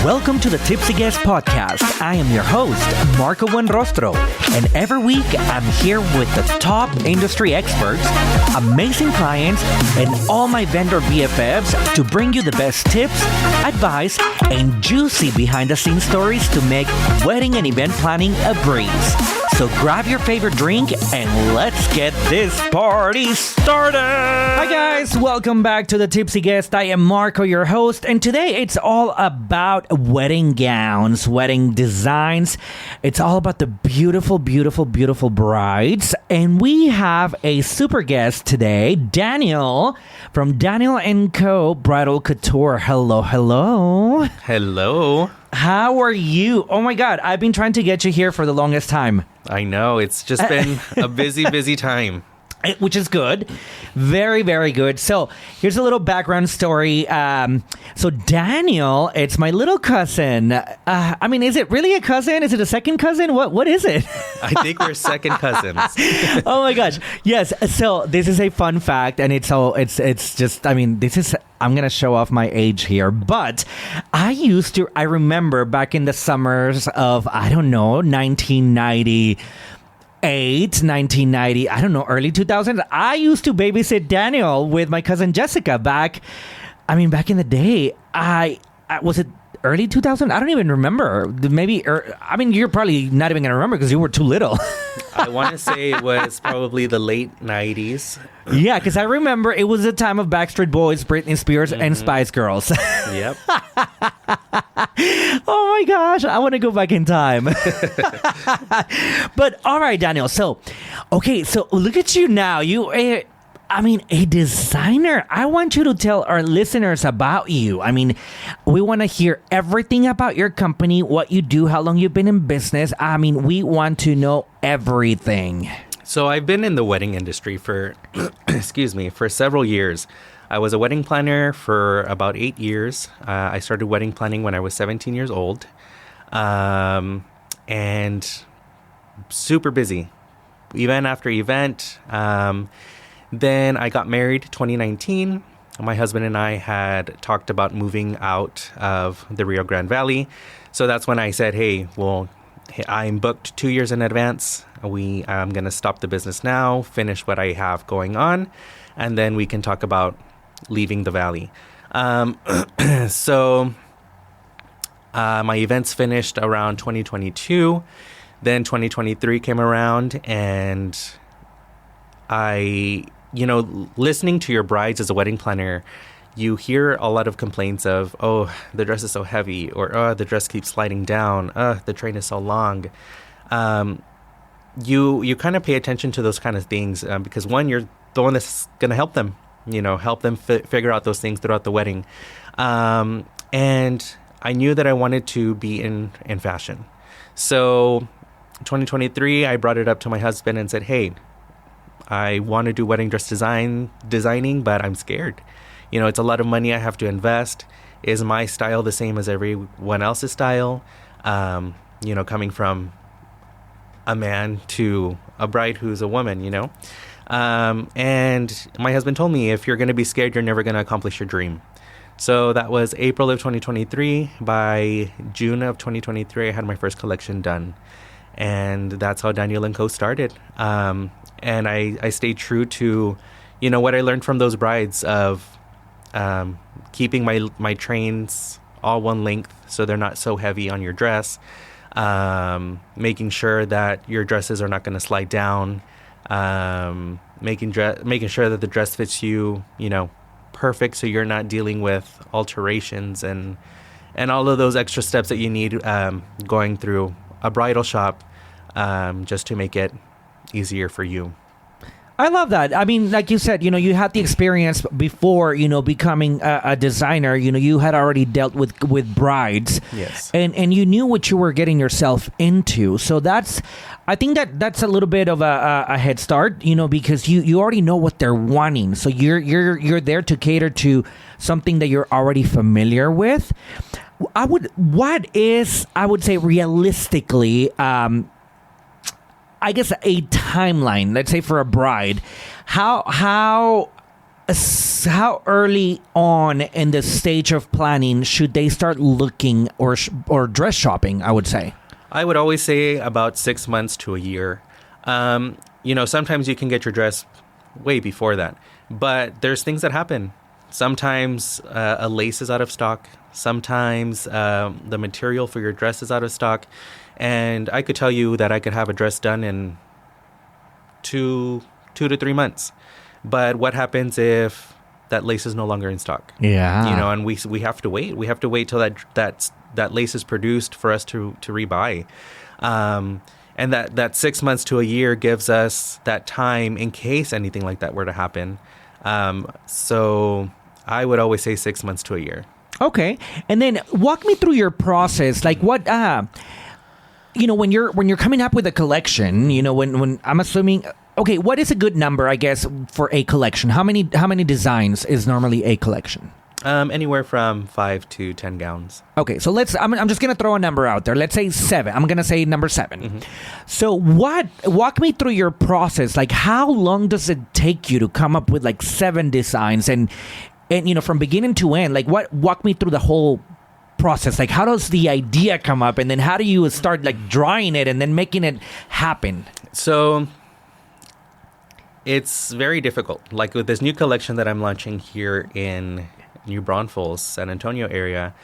Welcome to the Tipsy Guest Podcast. I am your host, Marco Buenrostro, and every week I'm here with the top industry experts, amazing clients, and all my vendor BFFs to bring you the best tips, advice, and juicy behind-the-scenes stories to make wedding and event planning a breeze. So grab your favorite drink and let's get this party started. Hi guys, welcome back to the Tipsy Guest. I am Marco, your host, and today it's all about wedding gowns, wedding designs. It's all about the beautiful, beautiful, beautiful brides. And we have a super guest today, Daniel from Daniel & Co. Bridal Couture. Hello, hello. Hello. How are you? Oh my God, I've been trying to get you here for the longest time. I know, it's just been a busy time. Which is good. Very, very good. So here's a little background story. So Daniel, it's my little cousin. Is it really a cousin? Is it a second cousin? What is it? I think we're second cousins. Oh my gosh. Yes. So this is a fun fact, and it's just, I'm going to show off my age here, but I remember back in the summers of, 1990, 1990, early 2000s. I used to babysit Daniel with my cousin Jessica back in the day. Was it early 2000? I don't even remember. Maybe, you're probably not even going to remember because you were too little. I want to say it was probably the late 90s. Yeah, because I remember it was the time of Backstreet Boys, Britney Spears, and Spice Girls. Yep. Oh my gosh, I want to go back in time. But all right, Daniel. So look at you now. A designer. I want you to tell our listeners about you. We want to hear everything about your company, what you do, how long you've been in business. We want to know everything. So I've been in the wedding industry for, for several years. I was a wedding planner for about 8 years. I started wedding planning when I was 17 years old. And super busy. Event after event. Then I got married 2019. My husband and I had talked about moving out of the Rio Grande Valley. So that's when I said, I'm booked 2 years in advance. I'm going to stop the business now, finish what I have going on, and then we can talk about leaving the valley. So my events finished around 2022. Then 2023 came around, and listening to your brides as a wedding planner, you hear a lot of complaints of, oh, the dress is so heavy, or oh, the dress keeps sliding down, the train is so long. You kind of pay attention to those kind of things because one, you're the one that's going to help them, figure out those things throughout the wedding. And I knew that I wanted to be in fashion. So 2023, I brought it up to my husband and said, hey, I want to do wedding dress designing, but I'm scared. It's a lot of money I have to invest. Is my style the same as everyone else's style? Coming from a man to a bride who's a woman, And my husband told me, if you're going to be scared, you're never going to accomplish your dream. So that was April of 2023. By June of 2023, I had my first collection done. And that's how Daniel & Co. started. And I stayed true to, what I learned from those brides of keeping my trains all one length so they're not so heavy on your dress, making sure that your dresses are not going to slide down, making sure that the dress fits you, perfect so you're not dealing with alterations and all of those extra steps that you need going through a bridal shop just to make it easier for you. I love that. Like you said, you had the experience before, becoming a designer. You had already dealt with brides. Yes. And you knew what you were getting yourself into. So I think that's a little bit of a head start, because you already know what they're wanting. So you're there to cater to something that you're already familiar with. I would say realistically, I guess a timeline, let's say for a bride, how how early on in the stage of planning should they start looking or dress shopping, I would say? I would always say about 6 months to a year. Sometimes you can get your dress way before that, but there's things that happen. Sometimes a lace is out of stock. Sometimes the material for your dress is out of stock. And I could tell you that I could have a dress done in 2 to 3 months. But what happens if that lace is no longer in stock? Yeah. And we have to wait. We have to wait till that lace is produced for us to rebuy. And that 6 months to a year gives us that time in case anything like that were to happen. So I would always say 6 months to a year. Okay. And then walk me through your process. Like what, when you're coming up with a collection, when I'm assuming, okay, what is a good number, I guess, for a collection? How many designs is normally a collection? Anywhere from 5 to 10 gowns. Okay, so I'm just going to throw a number out there. Let's say 7. I'm going to say number 7. Mm-hmm. So walk me through your process. Like, how long does it take you to come up with like 7 designs and from beginning to end? Like, walk me through the whole process. Like, how does the idea come up, and then how do you start like drawing it and then making it happen? So it's very difficult. Like with this new collection that I'm launching here in New Braunfels, San Antonio area,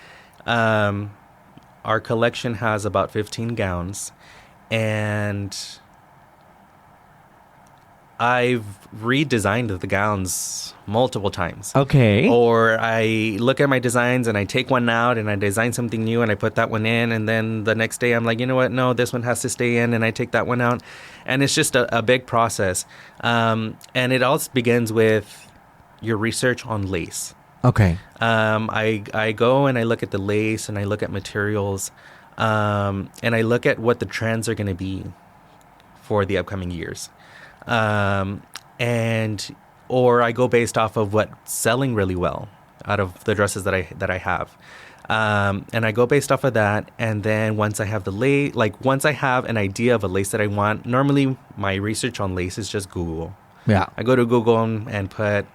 our collection has about 15 gowns, and I've redesigned the gowns multiple times. Okay. Or I look at my designs and I take one out and I design something new and I put that one in, and then the next day I'm like, you know what? No, this one has to stay in, and I take that one out. And it's just a big process. And it all begins with your research on lace. Okay. I go and I look at the lace and I look at materials, and I look at what the trends are going to be for the upcoming years. Or I go based off of what's selling really well out of the dresses that I have. And I go based off of that. And then once I have the lace, like once I have an idea of a lace that I want, normally my research on lace is just Google. Yeah. I go to Google and put,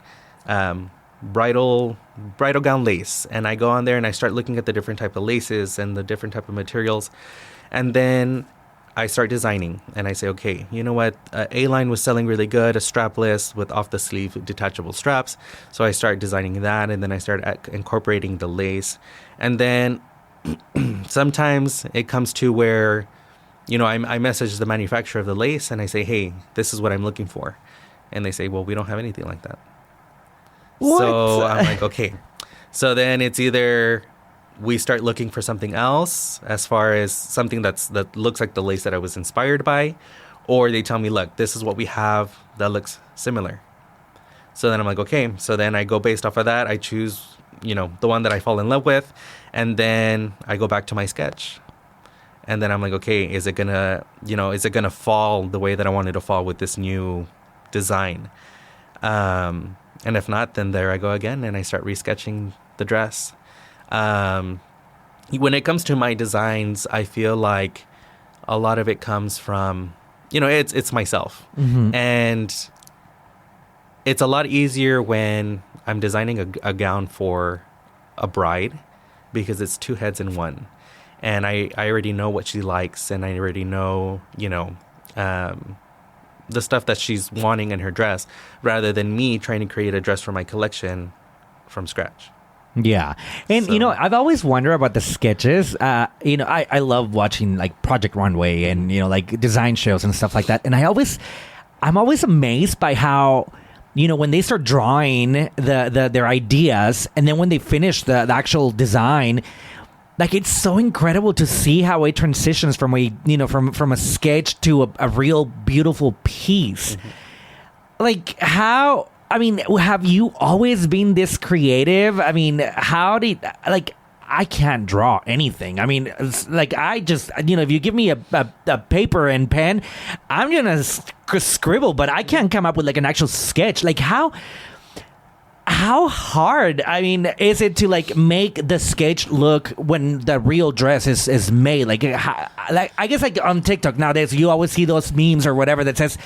bridal gown lace, and I go on there and I start looking at the different type of laces and the different type of materials, and then I start designing, and I say, okay, you know what, A-line was selling really good, a strapless with off the sleeve detachable straps, so I start designing that, and then I start incorporating the lace, and then sometimes it comes to where, I message the manufacturer of the lace and I say, hey, this is what I'm looking for, and they say, well, we don't have anything like that. What? So I'm like, okay. So then it's either we start looking for something else as far as something that looks like the lace that I was inspired by, or they tell me, look, this is what we have that looks similar. So then I'm like, okay. So then I go based off of that. I choose, the one that I fall in love with, and then I go back to my sketch. And then I'm like, okay, is it gonna fall the way that I wanted to fall with this new design? And if not, then there I go again, and I start resketching the dress. When it comes to my designs, I feel like a lot of it comes from, it's myself. Mm-hmm. And it's a lot easier when I'm designing a gown for a bride, because it's 2 heads in one. And I already know what she likes, and I already know, the stuff that she's wanting in her dress, rather than me trying to create a dress for my collection from scratch. Yeah. And, I've always wondered about the sketches. I love watching like Project Runway and, like design shows and stuff like that. And I'm always amazed by how, when they start drawing their ideas, and then when they finish the actual design, like, it's so incredible to see how it transitions from a sketch to a real beautiful piece. Mm-hmm. Like, have you always been this creative? I mean, I can't draw anything. I mean, it's like, I just, if you give me a paper and pen, I'm going to scribble, but I can't come up with like an actual sketch. Like, how hard, is it to like make the sketch look when the real dress is made? Like I guess like on TikTok nowadays, you always see those memes or whatever that says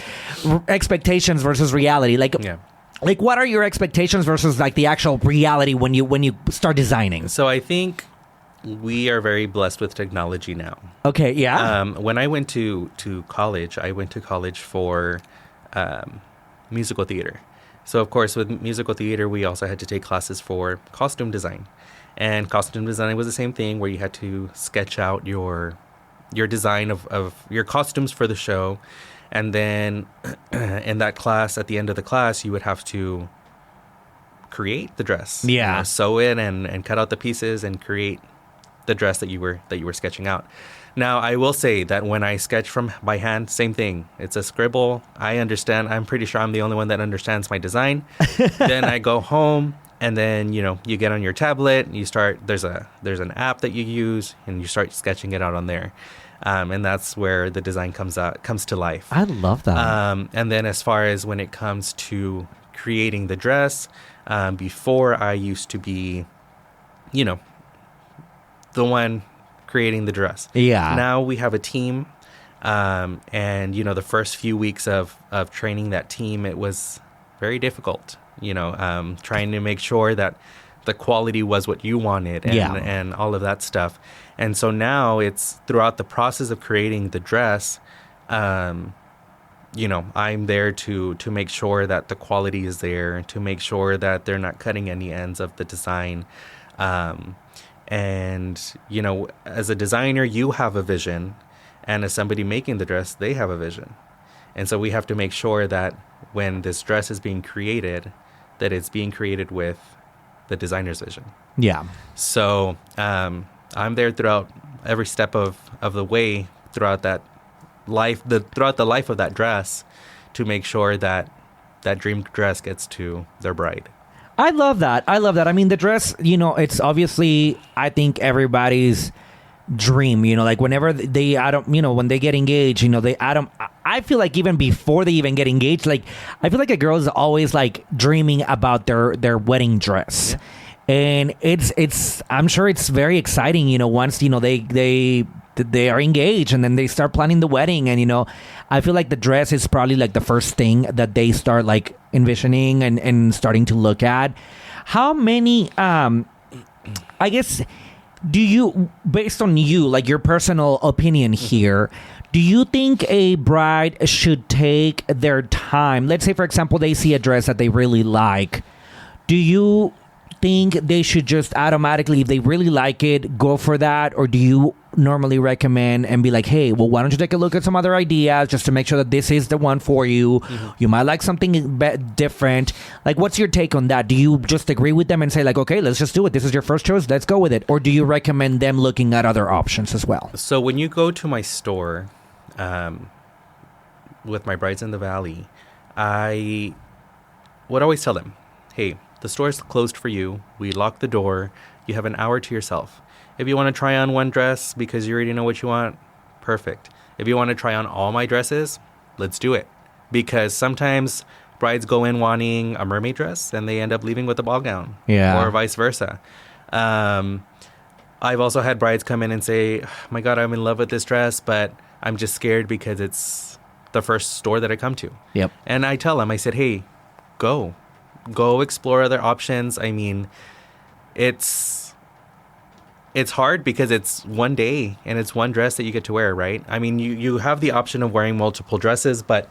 expectations versus reality. Like, yeah. Like, what are your expectations versus like the actual reality when you start designing? So I think we are very blessed with technology now. Okay, yeah. When I went to college, I went to college for musical theater. So, of course, with musical theater, we also had to take classes for costume design. And costume design was the same thing, where you had to sketch out your design of your costumes for the show. And then in that class, at the end of the class, you would have to create the dress. Yeah. Sew it and cut out the pieces and create the dress that you were sketching out. Now, I will say that when I sketch by hand, same thing. It's a scribble. I understand. I'm pretty sure I'm the only one that understands my design. Then I go home, and then, you get on your tablet. You start. There's an app that you use, and you start sketching it out on there. And that's where the design comes to life. I love that. And then as far as when it comes to creating the dress, before I used to be, the one creating the dress. Yeah. Now we have a team, and the first few weeks of training that team, it was very difficult. Trying to make sure that the quality was what you wanted, and all of that stuff. And so now it's throughout the process of creating the dress, I'm there to make sure that the quality is there, to make sure that they're not cutting any ends of the design. And, as a designer, you have a vision, and as somebody making the dress, they have a vision. And so we have to make sure that when this dress is being created, that it's being created with the designer's vision. Yeah. So I'm there throughout every step of the way, throughout the life of that dress, to make sure that that dream dress gets to their bride. I love that. I mean, the dress, it's obviously, I think, everybody's dream, like whenever they, when they get engaged, I feel like even before they even get engaged, like, I feel like a girl is always like dreaming about their wedding dress. Yeah. And I'm sure it's very exciting, once, they are engaged and then they start planning the wedding. And, I feel like the dress is probably like the first thing that they start like envisioning and starting to look at. How many, I guess, do you, based on you, like your personal opinion here, do you think a bride should take their time? Let's say, for example, they see a dress that they really like. Do you think they should just automatically, if they really like it, go for that? Or do you normally recommend and be like, hey, well, why don't you take a look at some other ideas just to make sure that this is the one for you? Mm-hmm. You might like something different. Like, what's your take on that? Do you just agree with them and say like, okay, let's just do it, this is your first choice, let's go with it? Or do you recommend them looking at other options as well? So when you go to my store with my Brides in the Valley, I would always tell them, hey, the store is closed for you. We lock the door. You have an hour to yourself. If you want to try on one dress because you already know what you want, perfect. If you want to try on all my dresses, let's do it. Because sometimes brides go in wanting a mermaid dress and they end up leaving with a ball gown. Yeah. Or vice versa. I've also had brides come in and say, oh my God, I'm in love with this dress, but I'm just scared because it's the first store that I come to. Yep. And I tell them, I said, hey, go explore other options. I mean, it's hard because it's one day and it's one dress that you get to wear, right? I mean, you have the option of wearing multiple dresses, but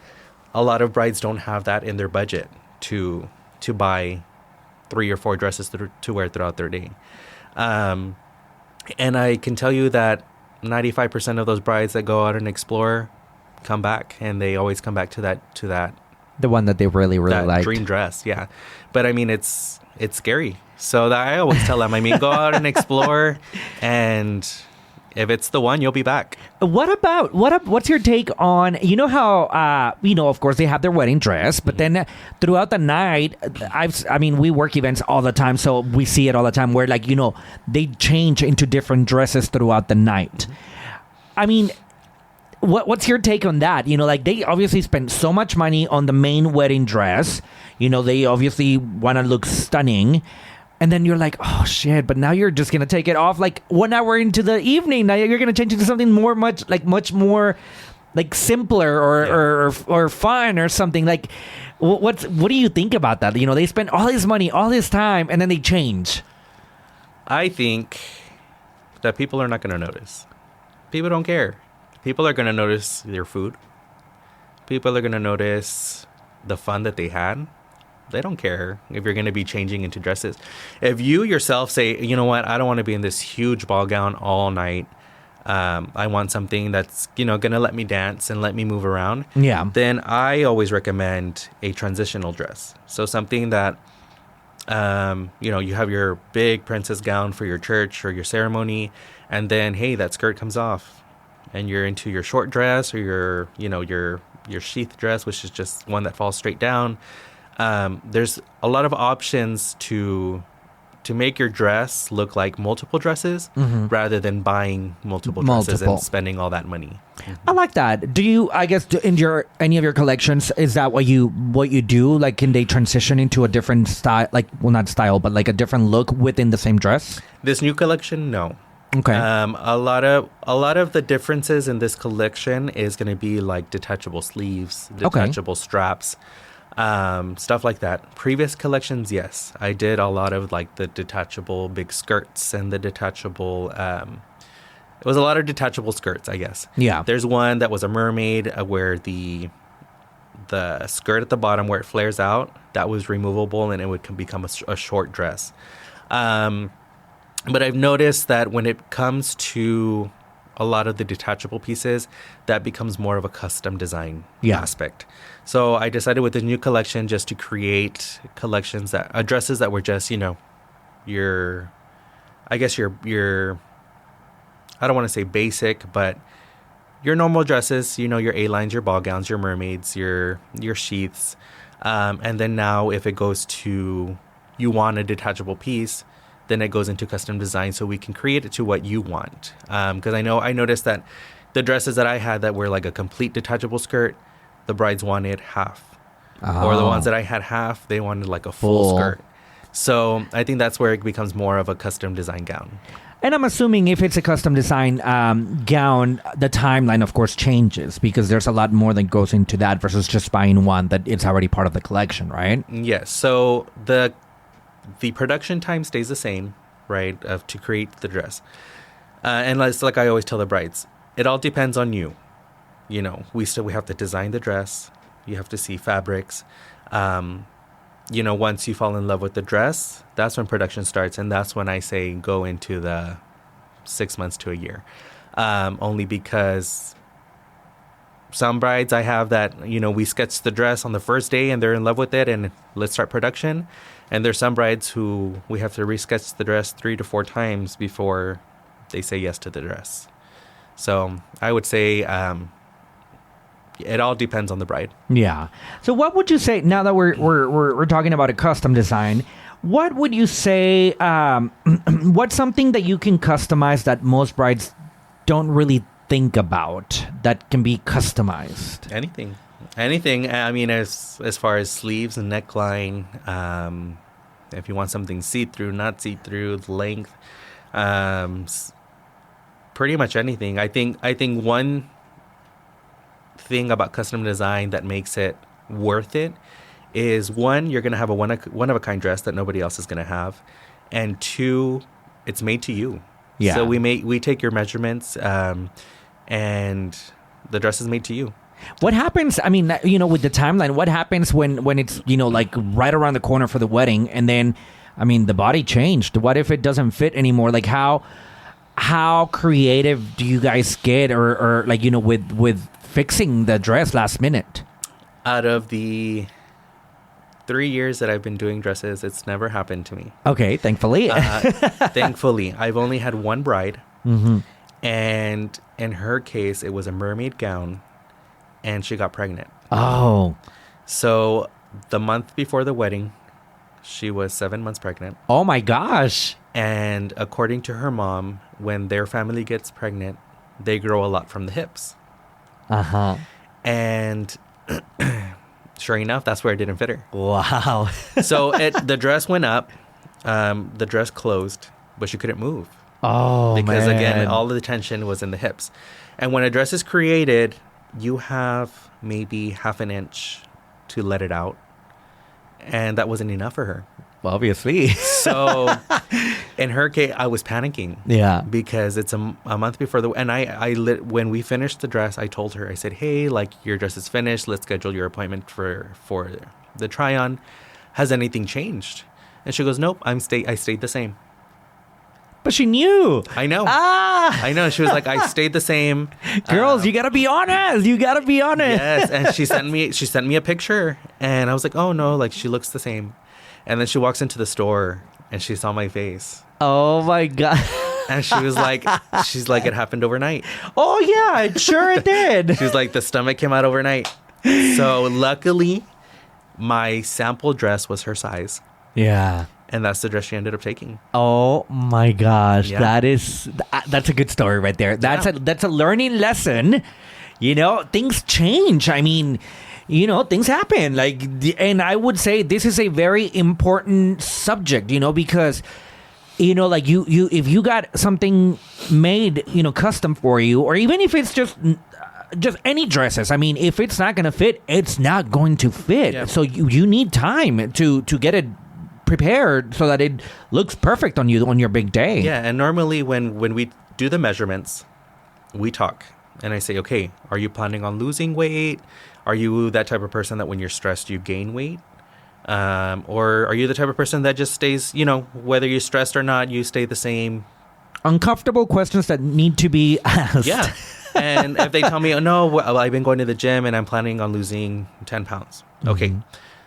a lot of brides don't have that in their budget to buy 3 or 4 dresses to wear throughout their day. And I can tell you that 95% of those brides that go out and explore come back, and they always come back to that the one that they really like, dream dress. Yeah. But I mean, it's scary. So I always tell them, I mean, go out and explore, and if it's the one, you'll be back. What's your take on, how, of course they have their wedding dress, but then throughout the night, we work events all the time, so we see it all the time where, like, they change into different dresses throughout the night. I mean, what's your take on that? Like, they obviously spend so much money on the main wedding dress. They obviously want to look stunning. And then you're like, oh, shit, but now you're just going to take it off like 1 hour into the evening. Now you're going to change into something much more like simpler or fun or something. Like, what do you think about that? You know, they spend all this money, all this time, and then they change. I think that people are not going to notice. People don't care. People are going to notice their food. People are going to notice the fun that they had. They don't care if you're going to be changing into dresses. If you yourself say, you know what, I don't want to be in this huge ball gown all night. I want something that's, you know, going to let me dance and let me move around. Yeah. Then I always recommend a transitional dress. So something that, you know, you have your big princess gown for your church or your ceremony. And then, hey, that skirt comes off and you're into your short dress or your, you know, your sheath dress, which is just one that falls straight down. There's a lot of options to make your dress look like multiple dresses rather than buying multiple dresses and spending all that money. I like that. Do you, I guess, in any of your collections, is that what you do? Like, can they transition into a different style, like, well, not style, but like a different look within the same dress? This new collection, no. Okay. A lot of the differences in this collection is going to be like detachable sleeves, detachable straps, stuff like that. Previous collections, yes, I did a lot of like the detachable big skirts and the detachable. It was a lot of detachable skirts, I guess. Yeah. There's one that was a mermaid where the skirt at the bottom where it flares out, that was removable and it would become a short dress. But I've noticed that when it comes to a lot of the detachable pieces, that becomes more of a custom design aspect. So I decided with the new collection just to create collections that dresses that were just, you know, your I don't want to say basic, but your normal dresses, you know, your A-lines, your ball gowns, your mermaids, your sheaths. And then now if it goes to, you want a detachable piece, then it goes into custom design so we can create it to what you want. Because I noticed that the dresses that I had that were like a complete detachable skirt, the brides wanted half. Or the ones that I had half, they wanted like a full skirt. So I think that's where it becomes more of a custom design gown. And I'm assuming if it's a custom design gown, the timeline, of course, changes because there's a lot more that goes into that versus just buying one that it's already part of the collection, right? Yes. So the production time stays the same, right, to create the dress. And it's like I always tell the brides, it all depends on you. You know, we have to design the dress. You have to see fabrics. You know, once you fall in love with the dress, that's when production starts. And that's when I say go into the 6 months to a year. Only because some brides I have that, you know, we sketch the dress on the first day and they're in love with it and let's start production. And there's some brides who we have to resketch the dress 3 to 4 times before they say yes to the dress. So I would say it all depends on the bride. Yeah. So what would you say, now that we're talking about a custom design, what would you say, what's something that you can customize that most brides don't really think about that can be customized? Anything. I mean, as far as sleeves and neckline, if you want something see-through, not see-through, the length, pretty much anything. I think one thing about custom design that makes it worth it is, one, you're going to have a one-of-a-kind dress that nobody else is going to have, and two, it's made to you. Yeah. So we take your measurements, and the dress is made to you. What happens, I mean, you know, with the timeline, what happens when it's, you know, like right around the corner for the wedding and then, I mean, the body changed? What if it doesn't fit anymore? Like how creative do you guys get or like, you know, with fixing the dress last minute? Out of the 3 years that I've been doing dresses, it's never happened to me. Okay, thankfully. Thankfully. I've only had one bride. Mm-hmm. And in her case, it was a mermaid gown. And she got pregnant. Oh. So the month before the wedding, she was 7 months pregnant. Oh, my gosh. And according to her mom, when their family gets pregnant, they grow a lot from the hips. Uh-huh. And sure enough, that's where it didn't fit her. Wow. So the dress went up, the dress closed, but she couldn't move. Oh, because, man. Again, all of the tension was in the hips. And when a dress is created, you have maybe half an inch to let it out. And that wasn't enough for her. Obviously. So in her case, I was panicking. Yeah. Because it's a month before and when we finished the dress, I told her, I said, hey, like, your dress is finished. Let's schedule your appointment for the try on. Has anything changed? And she goes, nope, I stayed the same. But she knew. I know. I know. She was like, I stayed the same. Girls, you gotta be honest. You gotta be honest. Yes. And she sent me a picture, and I was like, oh no, like, she looks the same. And then she walks into the store and she saw my face. Oh my God. And she's like, it happened overnight. Oh yeah, sure it did. She's like, the stomach came out overnight. So luckily, my sample dress was her size. Yeah. And that's the dress she ended up taking. Oh my gosh, Yeah. that's a good story right there. That's a learning lesson. You know, things change. I mean, you know, things happen. Like, and I would say this is a very important subject. You know, because, you know, like you if you got something made, you know, custom for you, or even if it's just any dresses. I mean, if it's not going to fit, it's not going to fit. Yeah. So you need time to get it prepared so that it looks perfect on you on your big day. Yeah, and normally when we do the measurements, we talk. And I say, okay, are you planning on losing weight? Are you that type of person that when you're stressed, you gain weight? Or are you the type of person that just stays, you know, whether you're stressed or not, you stay the same? Uncomfortable questions that need to be asked. Yeah. And if they tell me, oh, no, well, I've been going to the gym and I'm planning on losing 10 pounds. Okay. Mm-hmm.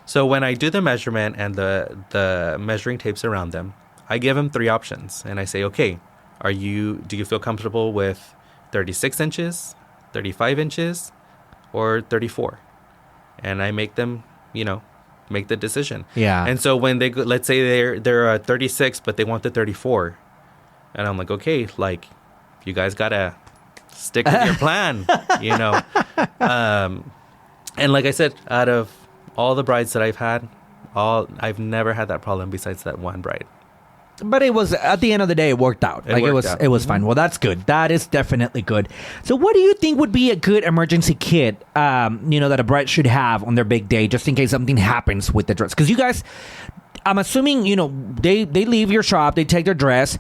So when I do the measurement and the measuring tapes around them, I give them 3 options. And I say, okay, do you feel comfortable with 36 inches, 35 inches, or 34? And I make them, you know, make the decision. Yeah. And so when they go, let's say they're 36, but they want the 34. And I'm like, okay, like, you guys got to stick with your plan, you know. And like I said, out of all the brides that I've had, I've never had that problem besides that one bride. But it was, at the end of the day, it worked out. It was mm-hmm. fine. Well, that's good. That is definitely good. So what do you think would be a good emergency kit, you know, that a bride should have on their big day, just in case something happens with the dress? Because you guys, I'm assuming, you know, they leave your shop, they take their dress.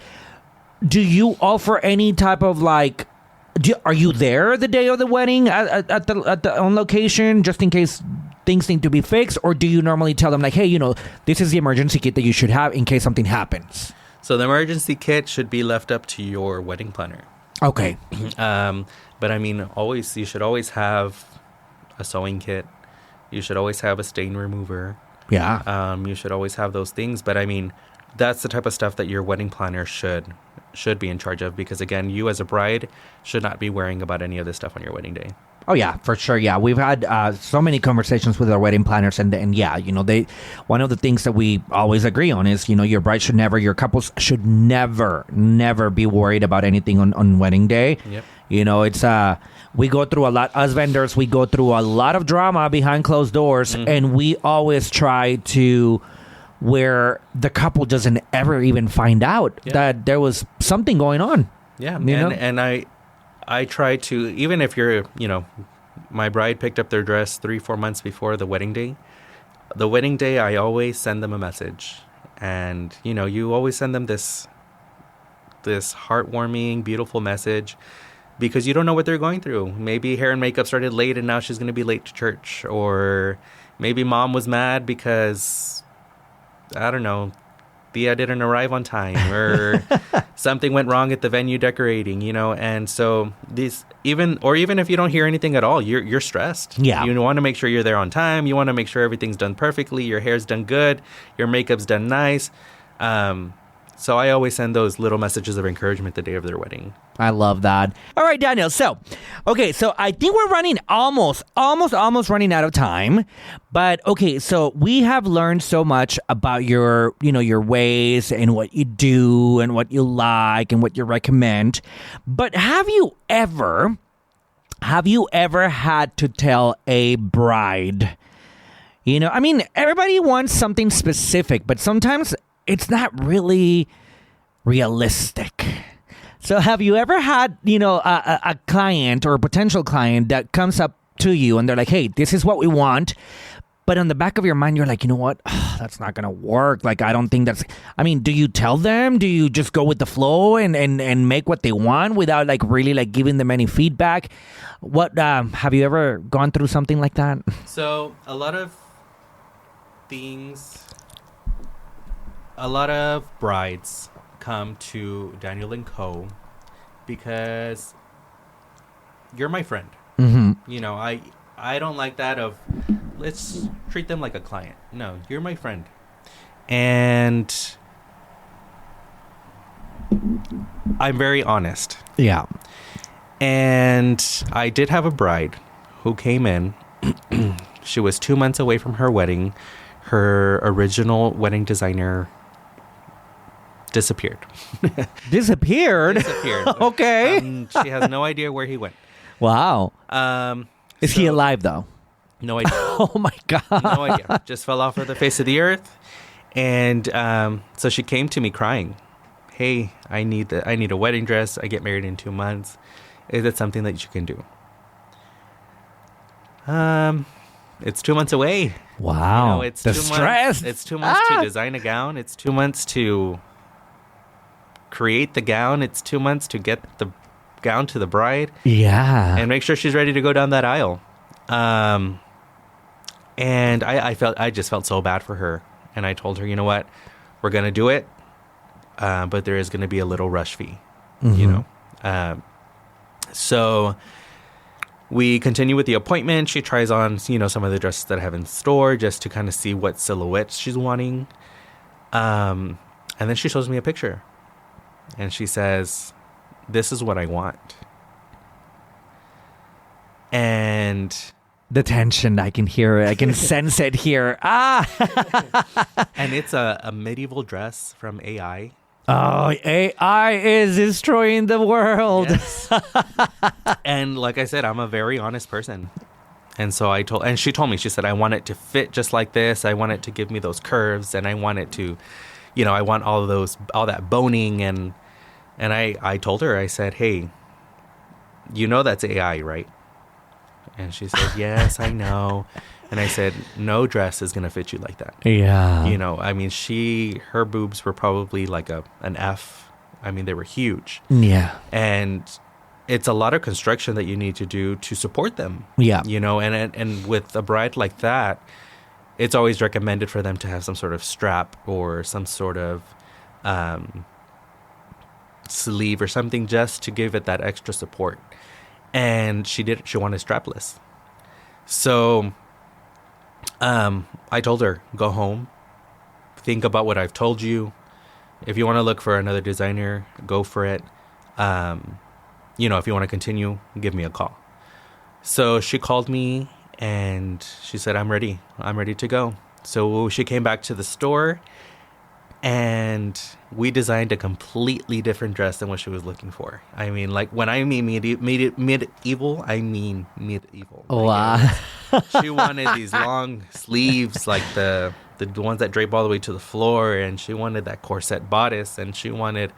Do you offer any type of, like, are you there the day of the wedding at the on location, just in case things need to be fixed? Or do you normally tell them, like, hey, you know, this is the emergency kit that you should have in case something happens? So the emergency kit should be left up to your wedding planner. Okay. But I mean, you should always have a sewing kit. You should always have a stain remover. Yeah. You should always have those things. But I mean, that's the type of stuff that your wedding planner should be in charge of, because again, you as a bride should not be worrying about any of this stuff on your wedding day. Oh yeah, for sure. Yeah, we've had so many conversations with our wedding planners, and yeah, you know, one of the things that we always agree on is, you know, your couples should never be worried about anything on wedding day. Yep. You know, it's we go through a lot as vendors. We go through a lot of drama behind closed doors, mm-hmm. and we always try to where the couple doesn't ever even find out that there was something going on. Yeah, and I try to, even if you're, you know, my bride picked up their dress 3-4 months before the wedding day. The wedding day, I always send them a message. And, you know, you always send them this heartwarming, beautiful message, because you don't know what they're going through. Maybe hair and makeup started late and now she's going to be late to church. Or maybe mom was mad because, I don't know, Thea didn't arrive on time, or something went wrong at the venue decorating, you know. And so even if you don't hear anything at all, you're stressed. Yeah. You want to make sure you're there on time. You want to make sure everything's done perfectly. Your hair's done good. Your makeup's done nice. So I always send those little messages of encouragement the day of their wedding. I love that. All right, Daniel. So I think we're running almost running out of time. But okay, so we have learned so much about your ways and what you do and what you like and what you recommend. But have you ever had to tell a bride? You know, I mean, everybody wants something specific, but sometimes it's not really realistic. So have you ever had, a client or a potential client that comes up to you and they're like, hey, this is what we want. But on the back of your mind, you're like, you know what? That's not going to work. Like, I don't think do you tell them? Do you just go with the flow and make what they want without like really like giving them any feedback? What, have you ever gone through something like that? So a lot of brides come to Daniel and Co. because you're my friend. Mm-hmm. I don't like that of let's treat them like a client. No, you're my friend. And I'm very honest. Yeah. And I did have a bride who came in. She was 2 months away from her wedding. Her original wedding designer disappeared. Disappeared? Okay. She has no idea where he went. Wow. Is he alive though? No idea. Oh my God. No idea. Just fell off of the face of the earth. And so she came to me crying. Hey, I need a wedding dress. I get married in 2 months. Is it something that you can do? It's 2 months away. Wow. It's the 2 stress. months. It's 2 months to design a gown. It's 2 months to create the gown. It's 2 months to get the gown to the bride. Yeah. And make sure she's ready to go down that aisle. And I just felt so bad for her. And I told her, you know what? We're going to do it. But there is going to be a little rush fee, So we continue with the appointment. She tries on, some of the dresses that I have in store just to kind of see what silhouettes she's wanting. And then she shows me a picture and she says, this is what I want. And the tension, I can hear it. I can sense it here. And it's a medieval dress from AI. Oh, AI is destroying the world. Yes. And like I said, I'm a very honest person. And so she told me, she said, I want it to fit just like this. I want it to give me those curves. And I want it to, I want all that boning. And I told her, I said, hey, that's AI, right? And she said, yes, I know. And I said, no dress is going to fit you like that. Yeah. Her boobs were probably like an F. They were huge. Yeah. And it's a lot of construction that you need to do to support them. Yeah. And with a bride like that, it's always recommended for them to have some sort of strap or some sort of sleeve or something just to give it that extra support. And she wanted strapless. So I told her, go home, think about what I've told you. If you want to look for another designer, go for it. If you want to continue, give me a call. So she called me and she said, I'm ready to go. So she came back to the store and we designed a completely different dress than what she was looking for. When I mean medieval, I mean medieval. Wow. She wanted these long sleeves, like the ones that drape all the way to the floor, and she wanted that corset bodice, and she wanted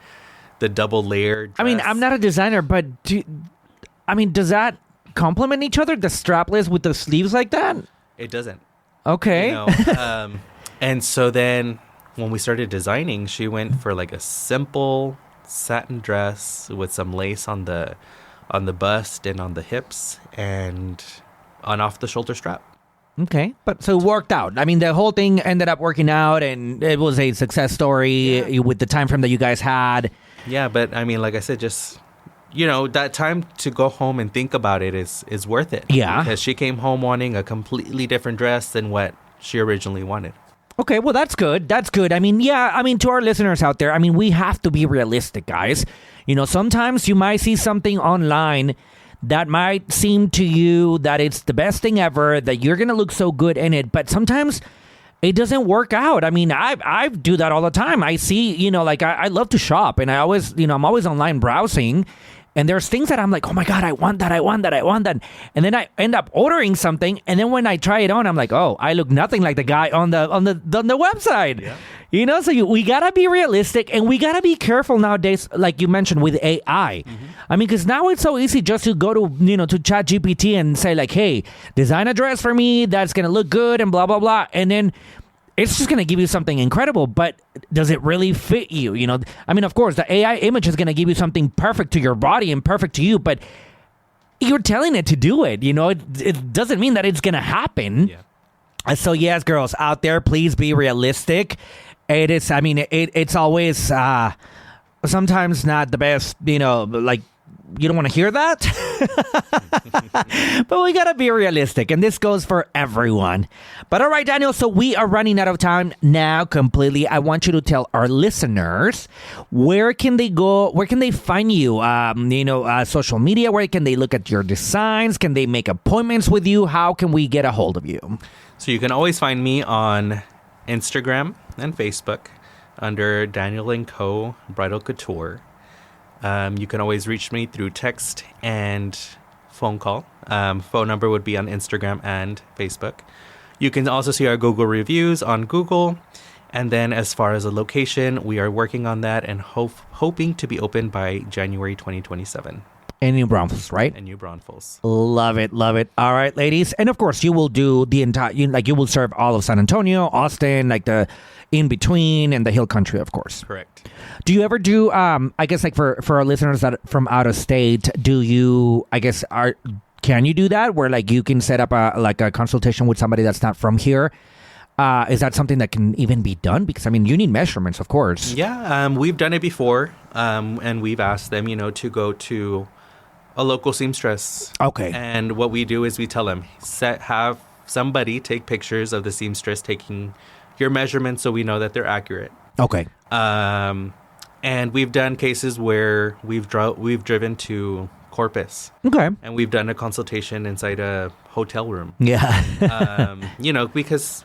the double layered dress. I'm not a designer, but does that complement each other, the strapless with the sleeves like that? It doesn't. Okay. And so then when we started designing, she went for like a simple satin dress with some lace on the bust and on the hips and an off the shoulder strap. Okay. But so it worked out. The whole thing ended up working out and it was a success story with the time frame that you guys had. Yeah. But like I said, just, that time to go home and think about it is worth it. Yeah. Because she came home wanting a completely different dress than what she originally wanted. Okay, well, that's good. That's good. To our listeners out there, we have to be realistic, guys. Sometimes you might see something online that might seem to you that it's the best thing ever, that you're going to look so good in it, but sometimes it doesn't work out. I do that all the time. I see, I love to shop, and I always, I'm always online browsing, and there's things that I'm like, oh my God, I want that. And then I end up ordering something. And then when I try it on, I'm like, oh, I look nothing like the guy on the website. You know, so we gotta be realistic, and we gotta be careful nowadays, like you mentioned with AI. I mean, because now it's so easy just to go to to ChatGPT and say like, "Hey, design a dress for me that's gonna look good," and blah blah blah, and then it's just gonna give you something incredible. But does it really fit you? You know, I mean, of course, the AI image is gonna give you something perfect to your body and perfect to you, but you're telling it to do it. You know, it doesn't mean that it's gonna happen. Yeah. So yes, girls out there, please be realistic. It is. I mean, it's always sometimes not the best. You know, like you don't want to hear that, but we gotta be realistic, and this goes for everyone. But all right, Daniel. So we are running out of time now completely. I want you to tell our listeners where can they go, where can they find you? Social media. Where can they look at your designs? Can they make appointments with you? How can we get a hold of you? So you can always find me on Instagram and Facebook under Daniel & Co. Bridal Couture. You can always reach me through text and phone call. Phone number would be on Instagram and Facebook. You can also see our Google reviews on Google. And then as far as a location, we are working on that and hoping to be open by January 2027. In New Braunfels, right? In New Braunfels. Love it, love it. All right, ladies. And of course, you will do the entire, you will serve all of San Antonio, Austin, like the in-between and the Hill Country, of course. Correct. Do you ever do, I guess like for our listeners that from out of state, do you, can you do that where like you can set up a consultation with somebody that's not from here? Is that something that can even be done? Because, I mean, you need measurements, of course. Yeah, we've done it before, and we've asked them, to go to a local seamstress. Okay. And what we do is we tell them, have somebody take pictures of the seamstress taking your measurements so we know that they're accurate. Okay. And we've done cases where we've driven to Corpus. Okay. And we've done a consultation inside a hotel room. Yeah. Because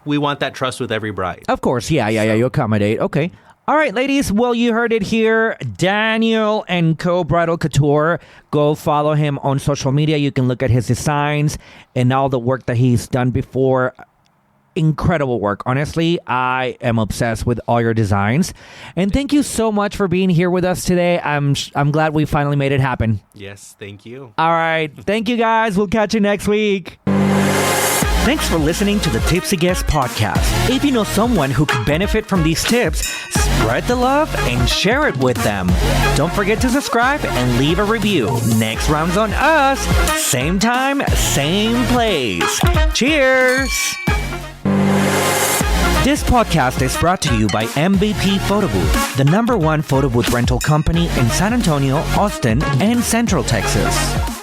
we want that trust with every bride. Of course. Yeah. You accommodate. Okay. All right, ladies. Well, you heard it here. Daniel & Co. Bridal Couture. Go follow him on social media. You can look at his designs and all the work that he's done before. Incredible work. Honestly, I am obsessed with all your designs. And thank you so much for being here with us today. I'm glad we finally made it happen. Yes, thank you. All right. Thank you, guys. We'll catch you next week. Thanks for listening to the Tipsy Guest podcast. If you know someone who could benefit from these tips, spread the love and share it with them. Don't forget to subscribe and leave a review. Next round's on us. Same time, same place. Cheers! This podcast is brought to you by MVP Photo Booth, the #1 photo booth rental company in San Antonio, Austin, and Central Texas.